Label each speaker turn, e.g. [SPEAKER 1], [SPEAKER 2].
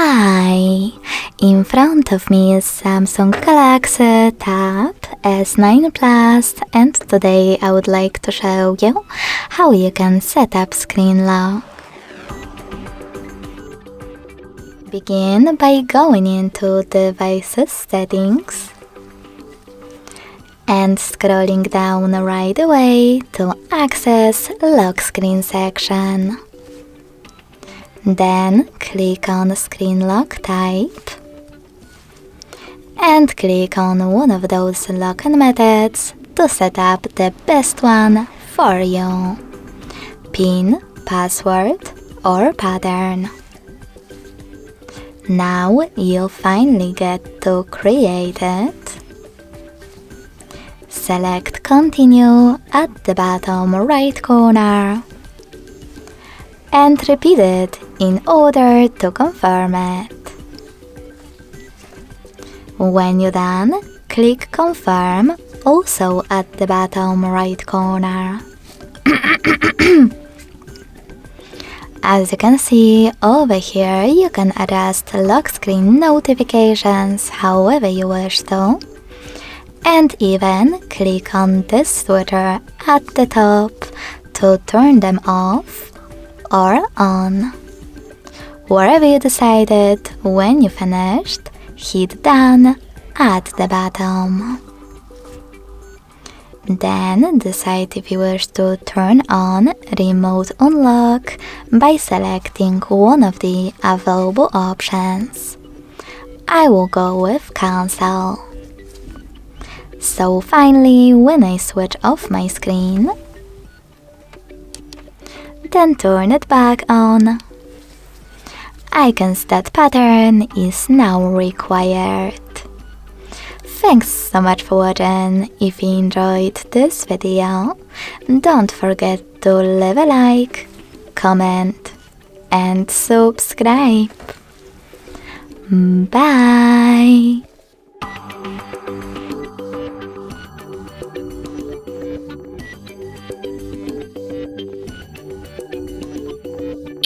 [SPEAKER 1] Hi! In front of me is Samsung Galaxy Tab S9 Plus, and today I would like to show you how you can set up screen lock. Begin by going into Devices Settings and scrolling down right away to access Lock Screen section. Then click on Screen Lock Type and click on one of those locking methods to set up the best one for you: PIN, password, or pattern. Now you'll finally get to create it. Select Continue at the bottom right corner and repeat it in order to confirm it. When you're done, click Confirm, also at the bottom right corner. As you can see over here, you can adjust lock screen notifications however you wish to, and even click on this switcher at the top to turn them off or on. Wherever you decided, when you finished, hit Done at the bottom. Then decide if you wish to turn on Remote Unlock by selecting one of the available options. I will go with Cancel. So finally, when I switch off my screen, then turn it back on, icons that pattern is now required. Thanks so much for watching. If you enjoyed this video, don't forget to leave a like, comment, and subscribe. Bye!